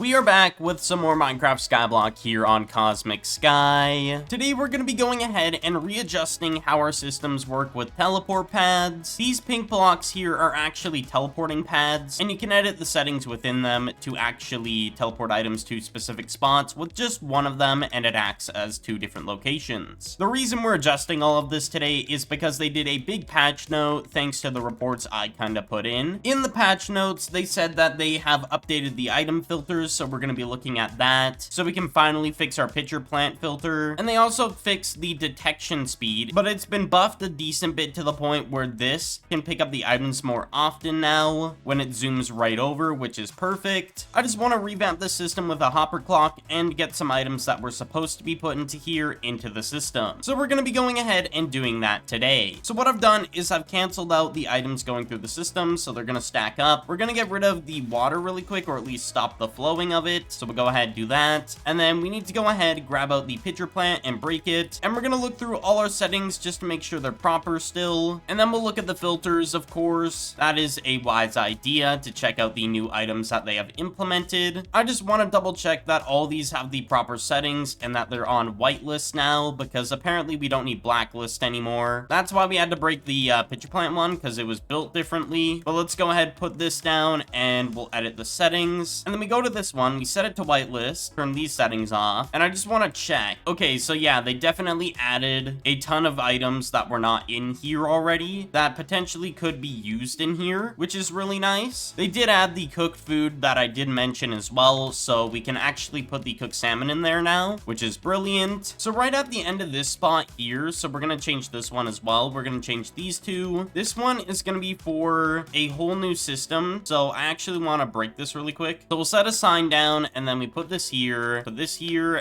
We are back with some more Minecraft Skyblock here on Cosmic Sky. Today we're going to be going ahead and readjusting how our systems work with teleport pads. These pink blocks here are actually teleporting pads, and you can edit the settings within them to actually teleport items to specific spots with just one of them, and it acts as 2 different locations. The reason we're adjusting all of this today is because they did a big patch note thanks to the reports I kind of put in. In the patch notes, they said that they have updated the item filters, so we're going to be looking at that so we can finally fix our pitcher plant filter. And they also fixed the detection speed, but it's been buffed a decent bit to the point where this can pick up the items more often now when it zooms right over, which is perfect. I just want to revamp the system with a hopper clock and get some items that were supposed to be put into here into the system. So we're going to be going ahead and doing that today. So what I've done is I've canceled out the items going through the system, so they're going to stack up. We're going to get rid of the water really quick, or at least stop the flowing of it. So we'll go ahead and do that. And then we need to go ahead, grab out the pitcher plant and break it. And we're going to look through all our settings just to make sure they're proper still. And then we'll look at the filters, of course. That is a wise idea to check out the new items that they have implemented. I just want to double check that all these have the proper settings and that they're on whitelist now, because apparently we don't need blacklist anymore. That's why we had to break the pitcher plant one, because it was built differently. But let's go ahead, put this down, and we'll edit the settings. And then we go to this one, we set it to whitelist, turn these settings off, and I just want to check. Okay, so yeah, they definitely added a ton of items that were not in here already that potentially could be used in here, which is really nice. They did add the cooked food that I did mention as well, so we can actually put the cooked salmon in there now, which is brilliant. So right at the end of this spot here, so we're going to change this one as well. We're going to change these two. This one is going to be for a whole new system, so I actually want to break this really quick. So we'll set a sign down, and then we put this here,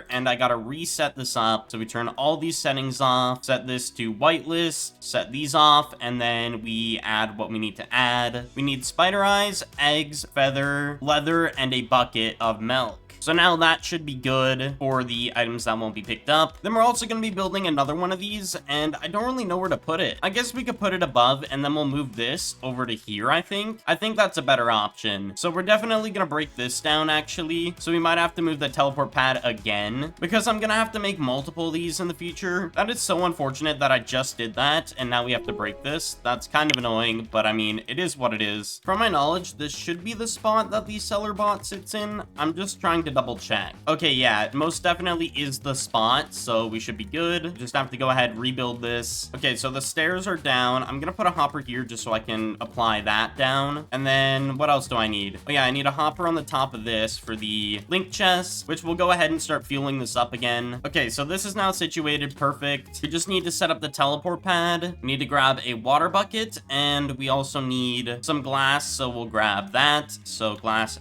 and I gotta reset this up. So we turn all these settings off, set this to whitelist, set these off, and then we add what we need to add. We need spider eyes, eggs, feather, leather, and a bucket of milk. So now that should be good for the items that won't be picked up. Then we're also going to be building another one of these, and I don't really know where to put it. I guess we could put it above, and then we'll move this over to here, I think. I think that's a better option. So we're definitely going to break this down, actually. So we might have to move the teleport pad again, because I'm going to have to make multiple of these in the future. That is so unfortunate that I just did that, and now we have to break this. That's kind of annoying, but I mean, it is what it is. From my knowledge, this should be the spot that the seller bot sits in. I'm just trying to double check. Okay, yeah, it most definitely is the spot, so we should be good. Just have to go ahead, rebuild this. Okay, so the stairs are down. I'm gonna put a hopper here just so I can apply that down. And then what else do I need? Oh yeah, I need a hopper on the top of this for the link chest, which we'll go ahead and start fueling this up again. Okay, so this is now situated perfect. We just need to set up the teleport pad. We need to grab a water bucket, and we also need some glass, so we'll grab that. So glass,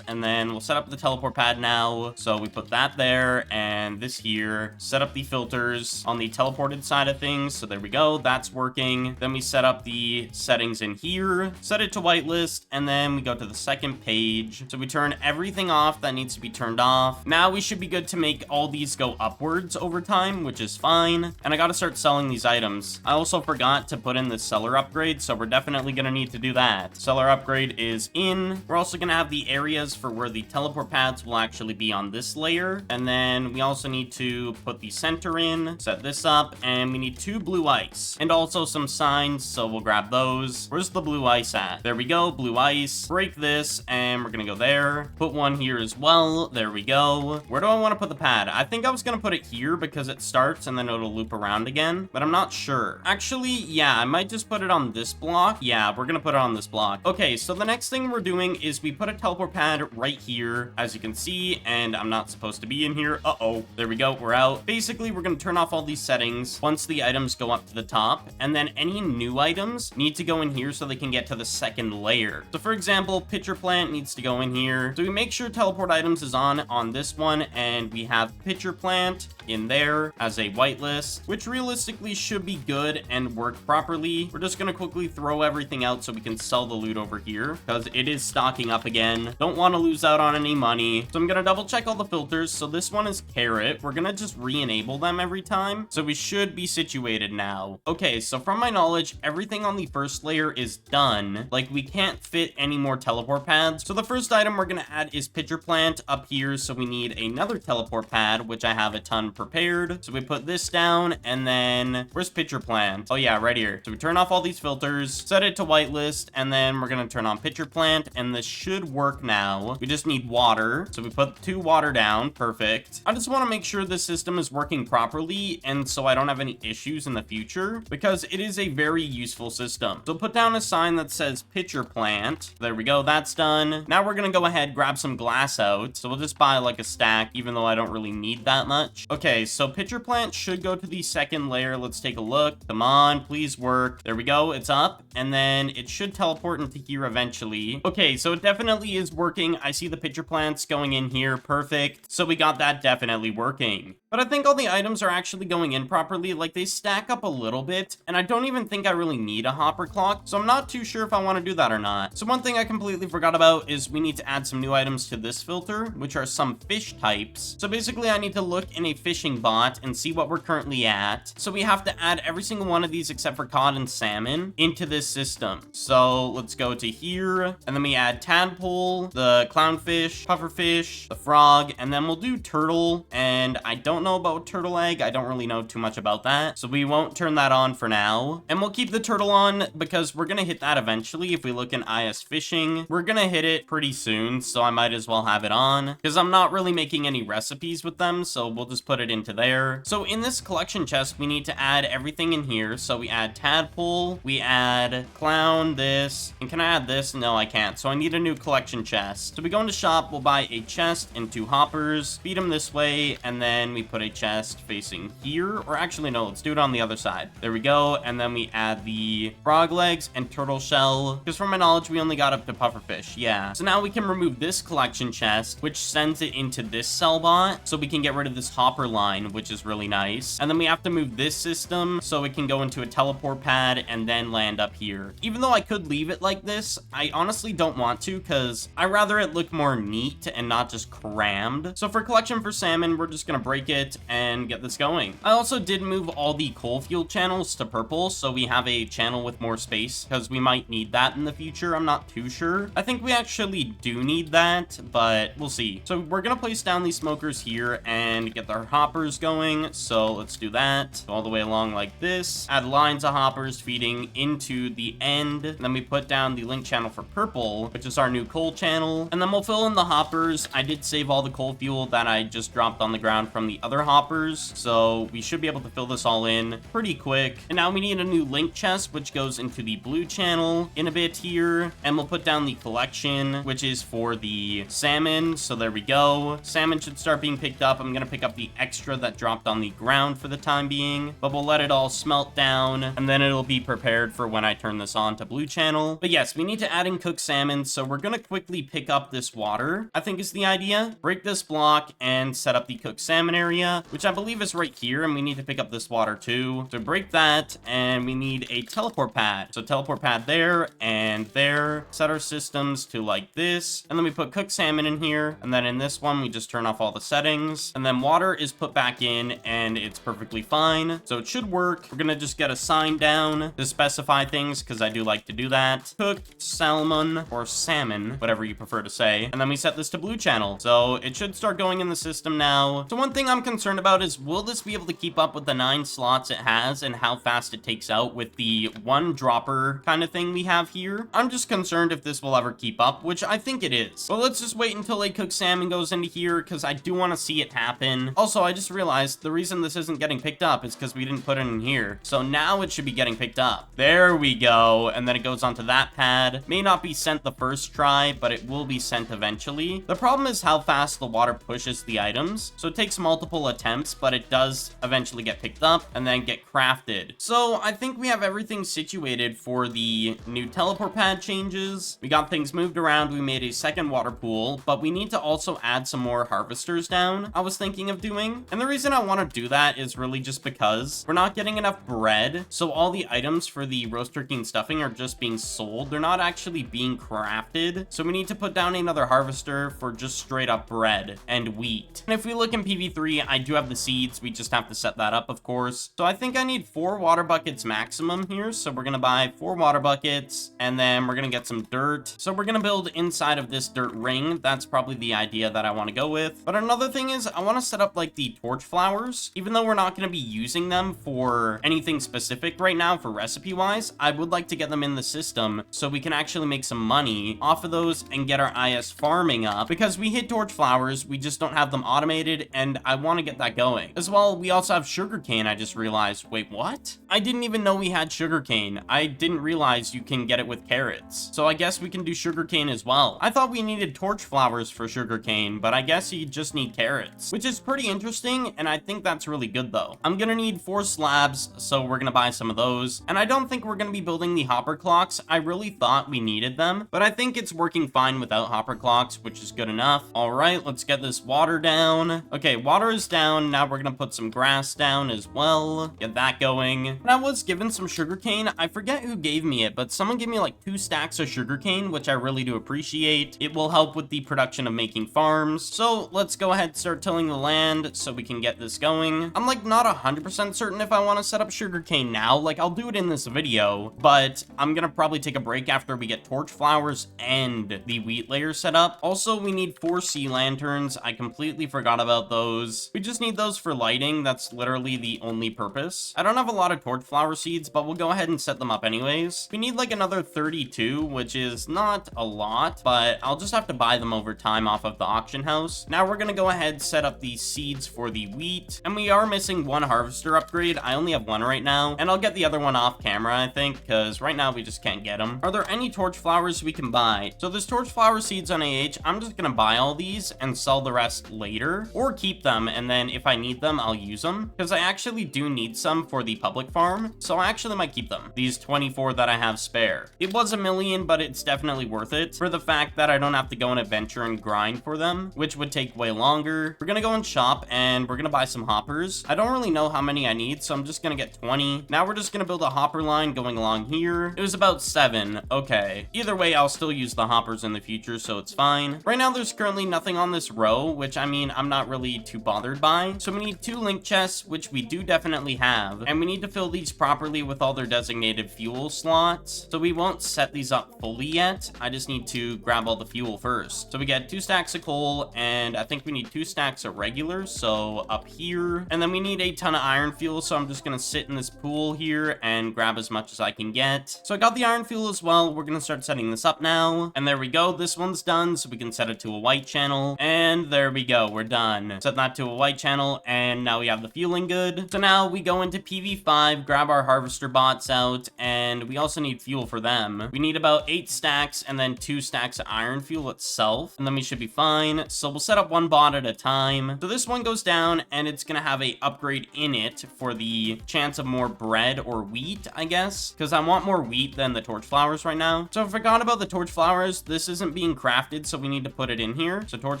and then we'll set up the teleport pad now. So we put that there, and this here. Set up the filters on the teleported side of things. So there we go, that's working. Then we set up the settings in here, set it to whitelist, and then we go to the second page. So we turn everything off that needs to be turned off. Now we should be good to make all these go upwards over time, which is fine. And I gotta start selling these items. I also forgot to put in the seller upgrade, so we're definitely gonna need to do that. Seller upgrade is in. We're also gonna have the areas for where the teleport pads will actually be on this layer. And then we also need to put the center in, set this up, and we need 2 blue ice and also some signs, so we'll grab those. Where's the blue ice at? There we go, blue ice. Break this, and we're gonna go there. Put one here as well. There we go. Where do I want to put the pad? I think I was gonna put it here because it starts and then it'll loop around again, but I'm not sure. Actually, yeah, I might just put it on this block. Yeah, we're gonna put it on this block. Okay, so the next thing we're doing is we put a teleport pad right here, as you can see, and I'm not supposed to be in here. Uh-oh. There we go. We're out. Basically, we're going to turn off all these settings once the items go up to the top, and then any new items need to go in here so they can get to the second layer. So for example, pitcher plant needs to go in here. So we make sure teleport items is on this one, and we have pitcher plant in there as a whitelist, which realistically should be good and work properly. We're just going to quickly throw everything out so we can sell the loot over here because it is stocking up again. Don't want to lose out on any money. me. So I'm gonna double check all the filters. So this one is carrot. We're gonna just re-enable them every time. So we should be situated now. Okay, so from my knowledge, everything on the first layer is done. Like, we can't fit any more teleport pads. So the first item we're gonna add is pitcher plant up here. So we need another teleport pad, which I have a ton prepared. So we put this down, and then where's pitcher plant? Oh yeah, right here. So we turn off all these filters, set it to whitelist, and then we're gonna turn on pitcher plant, and this should work now. We just need water. So we put 2 water down. Perfect. I just want to make sure the system is working properly, and so I don't have any issues in the future, because it is a very useful system. So put down a sign that says pitcher plant. There we go. That's done. Now we're gonna go ahead, grab some glass out. So we'll just buy like a stack, even though I don't really need that much. Okay, so pitcher plant should go to the second layer. Let's take a look. Come on, please work. There we go. It's up, and then it should teleport into here eventually. Okay, so it definitely is working. I see the pitcher plants going in here. Perfect. So we got that definitely working. But I think all the items are actually going in properly. Like, they stack up a little bit, and I don't even think I really need a hopper clock, so I'm not too sure if I want to do that or not. So one thing I completely forgot about is we need to add some new items to this filter, which are some fish types. So basically, I need to look in a fishing bot and see what we're currently at. So we have to add every single one of these except for cod and salmon into this system. So let's go to here, and then we add tadpole, the clownfish, pufferfish, the frog, and then we'll do turtle, and I don't know about turtle egg. I don't really know too much about that, so we won't turn that on for now, and we'll keep the turtle on because we're gonna hit that eventually. If we look in IS fishing, we're gonna hit it pretty soon, so I might as well have it on because I'm not really making any recipes with them, so we'll just put it into there. So in this collection chest, we need to add everything in here. So we add tadpole, we add clown, this, and can I add this? No, I can't. So I need a new collection chest. So we go into shop, we'll buy a chest and 2 hoppers, feed them this way, and then we put a chest facing here, or actually no, let's do it on the other side. There we go, and then we add the frog legs and turtle shell, because from my knowledge, we only got up to pufferfish. Yeah, so now we can remove this collection chest, which sends it into this cell bot, so we can get rid of this hopper line, which is really nice. And then we have to move this system so it can go into a teleport pad and then land up here. Even though I could leave it like this, I honestly don't want to, because I rather it look more neat and not just crammed. So for collection for salmon, we're just gonna break it and get this going. I also did move all the coal fuel channels to purple, so we have a channel with more space, because we might need that in the future. I'm not too sure. I think we actually do need that, but we'll see. So we're gonna place down these smokers here and get our hoppers going. So let's do that. Go all the way along like this. Add lines of hoppers feeding into the end. And then we put down the link channel for purple, which is our new coal channel. And then we'll fill in the hoppers. I did save all the coal fuel that I just dropped on the ground from the other hoppers, so we should be able to fill this all in pretty quick. And now we need a new link chest, which goes into the blue channel in a bit here, and we'll put down the collection, which is for the salmon. So there we go. Salmon should start being picked up. I'm gonna pick up the extra that dropped on the ground for the time being, but we'll let it all smelt down, and then it'll be prepared for when I turn this on to blue channel. But yes, we need to add in cooked salmon, so we're gonna quickly pick up this water, I think is the idea. Break this block and set up the cooked salmon area, which I believe is right here, and we need to pick up this water too. So break that, and we need a teleport pad. So teleport pad there and there. Set our systems to like this, and then we put cooked salmon in here, and then in this one we just turn off all the settings, and then water is put back in, and it's perfectly fine. So it should work. We're gonna just get a sign down to specify things, because I do like to do that. Cooked salmon, or salmon, whatever you prefer to say, and then we set this to blue channel. So it should start going in the system now. So one thing I'm concerned about is, will this be able to keep up with the 9 slots it has and how fast it takes out with the 1 dropper kind of thing we have here? I'm just concerned if this will ever keep up, which I think it is. But let's just wait until a cooked salmon goes into here, because I do want to see it happen. Also, I just realized the reason this isn't getting picked up is because we didn't put it in here. So now it should be getting picked up. There we go. And then it goes onto that pad. May not be sent the first try, but it will be sent eventually. The problem is how fast the water pushes the items. So it takes multiple attempts, but it does eventually get picked up and then get crafted. So I think we have everything situated for the new teleport pad changes. We got things moved around. We made a second water pool, but we need to also add some more harvesters down, I was thinking of doing. And the reason I want to do that is really just because we're not getting enough bread. So all the items for the roast turkey and stuffing are just being sold. They're not actually being crafted. So we need to put down another harvester for just straight up bread and wheat. And if we look in PV3, I do have the seeds. We just have to set that up, of course. So I think I need 4 water buckets maximum here. So we're gonna buy 4 water buckets, and then we're gonna get some dirt. So we're gonna build inside of this dirt ring. That's probably the idea that I want to go with. But another thing is I want to set up like the torch flowers. Even though we're not going to be using them for anything specific right now for recipe wise, I would like to get them in the system so we can actually make some money off of those and get our IS farming up, because we hit torch flowers, we just don't have them automated, and I want to get that going. As well, we also have sugarcane. I just realized, wait, what? I didn't even know we had sugarcane. I didn't realize you can get it with carrots. So I guess we can do sugarcane as well. I thought we needed torch flowers for sugarcane, but I guess you just need carrots, which is pretty interesting, and I think that's really good though. I'm gonna need 4 slabs, so we're gonna buy some of those, and I don't think we're gonna be building the hopper clocks. I really thought we needed them, but I think it's working fine without hopper clocks, which is good enough. All right, let's get this water down. Okay, water is down. Now we're gonna put some grass down as well. Get that going. And I was given some sugarcane. I forget who gave me it, but someone gave me like 2 stacks of sugarcane, which I really do appreciate. It will help with the production of making farms. So let's go ahead and start tilling the land so we can get this going. I'm like not 100% certain if I want to set up sugarcane now. Like I'll do it in this video, but I'm gonna probably take a break after we get torch flowers and the wheat layer set up. Also, we need 4 sea lanterns. I completely forgot about those. We just need those for lighting. That's literally the only purpose. I don't have a lot of torch flower seeds, but we'll go ahead and set them up anyways. We need like another 32, which is not a lot, but I'll just have to buy them over time off of the auction house. Now we're gonna go ahead, set up these seeds for the wheat, and we are missing 1 harvester upgrade. I only have 1 right now, and I'll get the other one off camera, I think, because right now we just can't get them. Are there any torch flowers we can buy? So there's torch flower seeds on AH. I'm just gonna buy all these and sell the rest later, or keep them, and then if I need them, I'll use them, because I actually do need some for the public farm, so I actually might keep them. These 24 that I have spare. It was a million, but it's definitely worth it for the fact that I don't have to go on adventure and grind for them, which would take way longer. We're gonna go and shop, and we're gonna buy some hoppers. I don't really know how many I need, so I'm just gonna get 20. Now we're just gonna build a hopper line going along here. It was about 7. Okay. Either way, I'll still use the hoppers in the future, so it's fine. Right now, there's currently nothing on this row, which I mean, I'm not really too bothered by. So we need 2 link chests, which we do definitely have, and we need to fill these properly with all their designated fuel slots. So we won't set these up fully yet. I just need to grab all the fuel first. So we get 2 stacks of coal, and I think we need 2 stacks of regular, so up here. And then we need a ton of iron fuel, so I'm just gonna sit in this pool here and grab as much as I can get. So I got the iron fuel as well. We're gonna start setting this up now. And there we go. This one's done, so we can set it to a white channel. And there we go. We're done. Set that to a white channel, and now we have the fueling good. So now we go into PV5, grab our harvester bots out, and we also need fuel for them. We need about 8 stacks and then 2 stacks of iron fuel itself, and then we should be fine. So we'll set up 1 bot at a time. So this one goes down, and it's gonna have a upgrade in it for the chance of more bread or wheat, I guess, because I want more wheat than the torch flowers right now. So I forgot about the torch flowers. This isn't being crafted, so we need to put it in here. So torch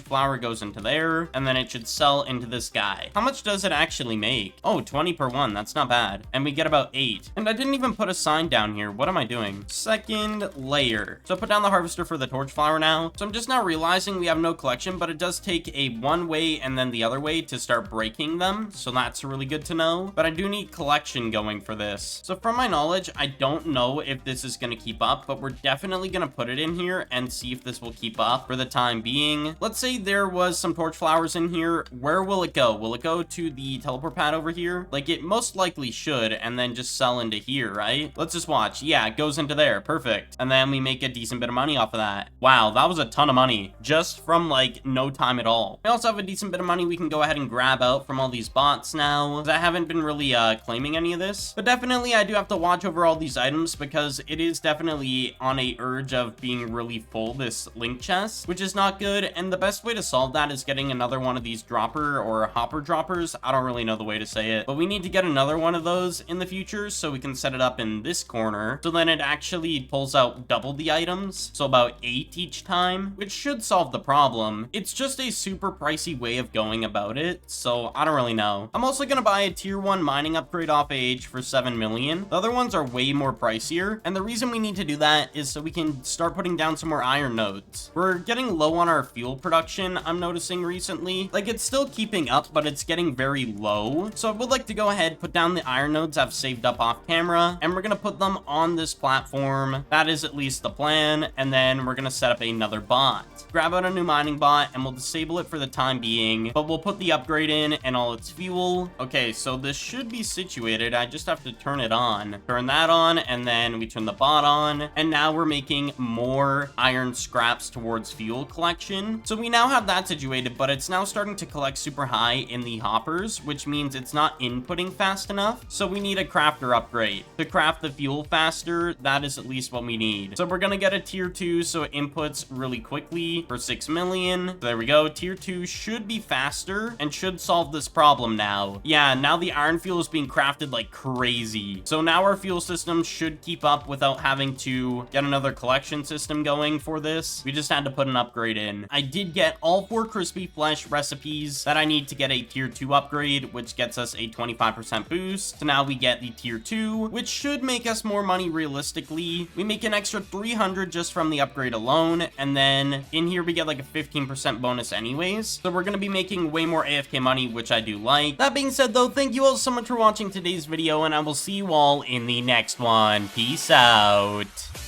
flower goes into there, and then it should sell into this guy. How much does it actually make? Oh, 20 per 1. That's not bad. And we get about 8. And I didn't even put a sign down here. What am I doing? Second layer. So I put down the harvester for the torch flower now. So I'm just now realizing we have no collection, but it does take a 1 way and then the other way to start breaking them. So that's really good to know. But I do need collection going for this. So from my knowledge, I don't know if this is going to keep up, but we're definitely going to put it in here and see if this will keep up for the time being. Let's say there was some torch flowers in here. Where will it go? Will it go to the teleport pad over here? Like it most likely should, and then just sell into here, right? Let's just watch. Yeah, it goes into there. Perfect. And then we make a decent bit of money off of that. Wow, that was a ton of money just from like no time at all. We also have a decent bit of money we can go ahead and grab out from all these bots now. I haven't been really claiming any of this, but definitely I do have to watch over all these items because it is definitely on a urge of being really full, this link chest, which is not good. And the best way to solve that is getting another one of these dropper or hopper droppers. I don't really know the way to say it, but we need to get another one of those in the future so we can set it up in this corner. So then it actually pulls out double the items. So about 8 each time, which should solve the problem. It's just a super pricey way of going about it. So I don't really know. I'm also going to buy a tier 1 mining upgrade off AH for 7 million. The other ones are way more pricier. And the reason we need to do that is so we can start putting down some more iron nodes. We're getting low low on our fuel production, I'm noticing recently. Like, it's still keeping up, but it's getting very low. So I would like to go ahead, put down the iron nodes I've saved up off camera, and we're gonna put them on this platform. That is at least the plan, and then we're gonna set up another bot. Grab out a new mining bot, and we'll disable it for the time being, but we'll put the upgrade in and all its fuel. Okay, so this should be situated. I just have to turn it on. Turn that on, and then we turn the bot on, and now we're making more iron scraps towards fuel collection. So we now have that situated, but it's now starting to collect super high in the hoppers, which means it's not inputting fast enough. So we need a crafter upgrade to craft the fuel faster. That is at least what we need. So we're gonna get a tier 2 so it inputs really quickly for 6 million. So there we go. Tier 2 should be faster and should solve this problem now. Yeah, now the iron fuel is being crafted like crazy. So now our fuel system should keep up without having to get another collection system going for this. We just had to put an upgrade in. I did get all 4 crispy flesh recipes that I need to get a tier 2 upgrade, which gets us a 25% boost. So now we get the tier 2, which should make us more money realistically. We make an extra 300 just from the upgrade alone, and then in here we get like a 15% bonus anyways. So we're gonna be making way more AFK money, which I do like. That being said though, thank you all so much for watching today's video, and I will see you all in the next one. Peace out.